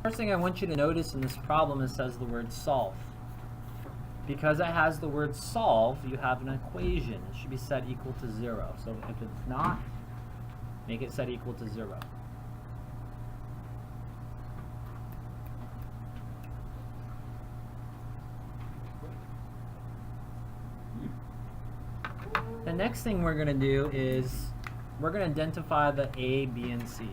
First thing I want you to notice in this problem, it says the word solve. Because it has the word solve, you have an equation. It should be set equal to 0. So if it's not, make it set equal to 0. The next thing we're going to do is we're going to identify the A, B, and C.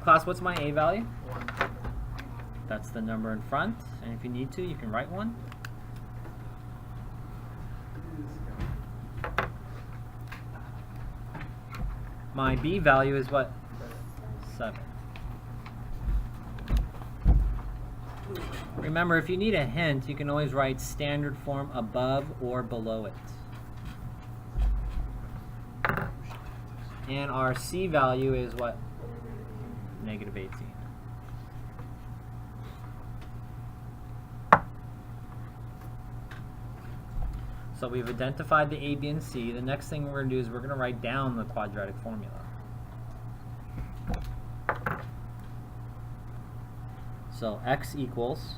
Class, what's my A value? 1. That's the number in front, and if you need to, you can write one. My B value is what? 7. Remember, if you need a hint, you can always write standard form above or below it. And our C value is what? Negative 18. So we've identified the A, B, and C. The next thing we're going to do is we're going to write down the quadratic formula. So x equals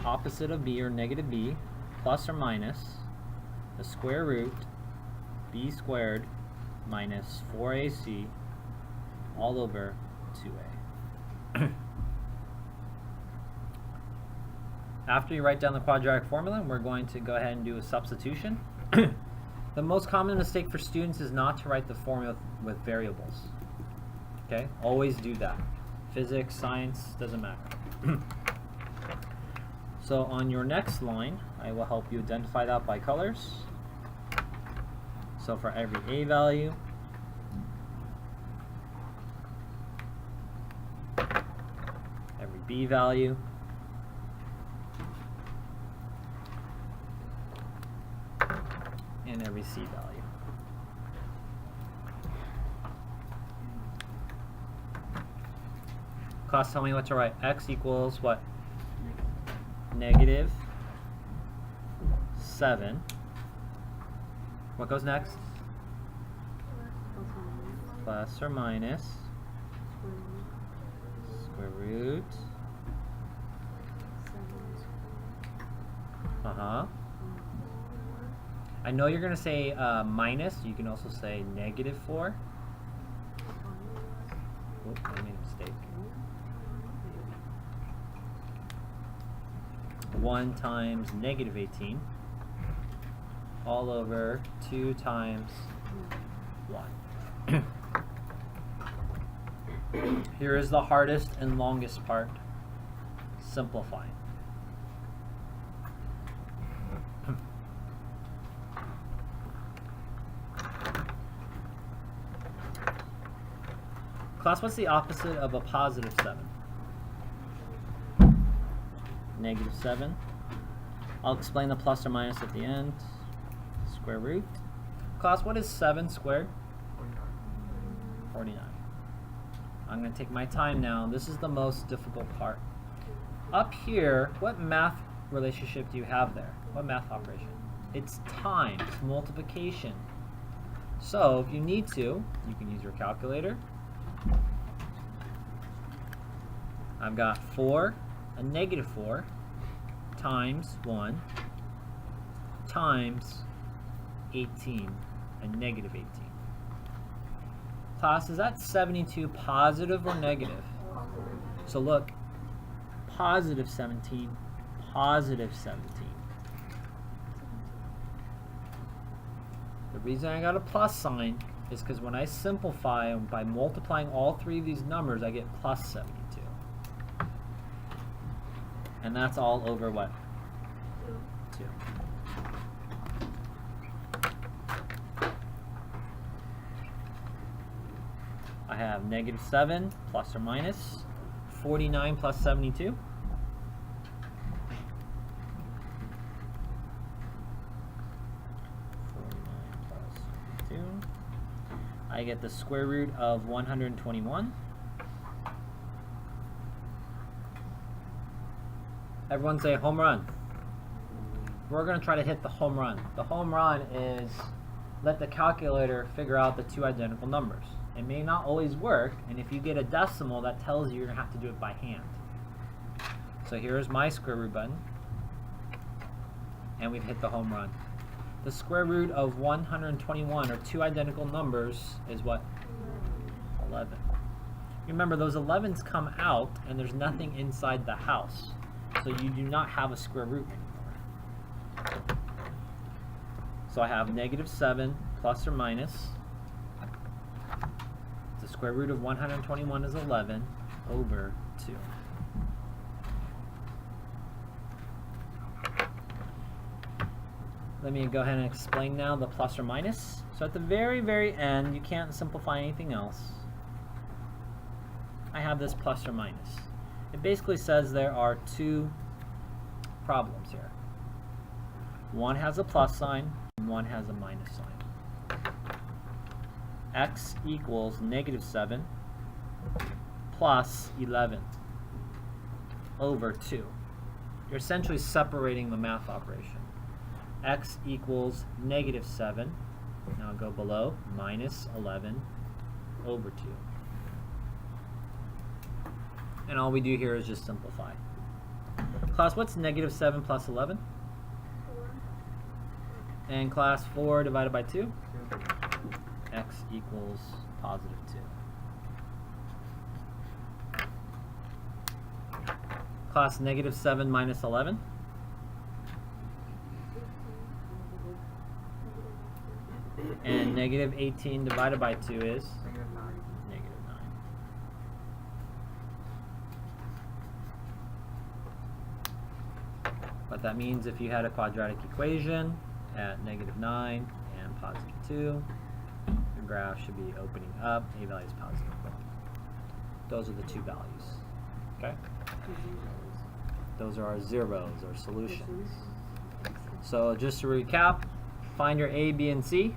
opposite of b, or negative b, plus or minus the square root b squared minus 4ac all over 2a. After you write down the quadratic formula, we're going to go ahead and do a substitution. The most common mistake for students is not to write the formula with variables. Okay, always do that. Physics, science, doesn't matter. So on your next line, I will help you identify that by colors. So for every A value, every B value, and every C value. Class, tell me what to write. X equals what? Negative 7. What goes next? Plus or minus square root. I know you're going to say minus. You can also say negative 4. Oops, I made a mistake. 1 times negative 18 all over 2 times 1. Here is the hardest and longest part, simplifying. Class, what's the opposite of a positive 7? Negative 7. I'll explain the plus or minus at the end. Square root. Class, what is 7 squared? 49. I'm going to take my time now. This is the most difficult part. Up here, what math relationship do you have there? What math operation? It's times, multiplication. So if you need to, you can use your calculator. I've got 4, a negative 4, times 1, times 18, and negative 18. Class, is that 72 positive or negative? So look, positive 17, positive 17. The reason I got a plus sign is because when I simplify by multiplying all three of these numbers, I get plus 72. And that's all over what? 2. I have negative 7 plus or minus 49 plus 72. I get the square root of 121. Everyone say home run. We're going to try to hit the home run. The home run is let the calculator figure out the two identical numbers. It may not always work, and if you get a decimal, that tells you you're going to have to do it by hand. So here's my square root button, and we've hit the home run. The square root of 121, or two identical numbers, is what? 11. Remember, those 11s come out, and there's nothing inside the house. So you do not have a square root anymore. So I have -7 plus or minus. The square root of 121 is 11 over 2. Let me go ahead and explain now the plus or minus. So at the very, very end, you can't simplify anything else. I have this plus or minus. It basically says there are two problems here. One has a plus sign, and one has a minus sign. X equals -7 plus 11 over 2. You're essentially separating the math operation. X equals -7, now go below, minus 11 over 2. And all we do here is just simplify. Class, what's -7 plus 11? 4. And class, 4 divided by 2? X equals +2. Class, -7 minus 11? And -18 divided by 2 is? -9. But that means if you had a quadratic equation at -9 and +2, your graph should be opening up, a value is +1. Those are the two values. Okay? Those are our zeros, or solutions. So just to recap, find your A, B, and C.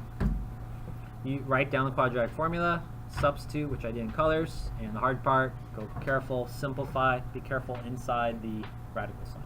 You write down the quadratic formula, substitute, which I did in colors, and the hard part, go careful, simplify, be careful inside the radical sign.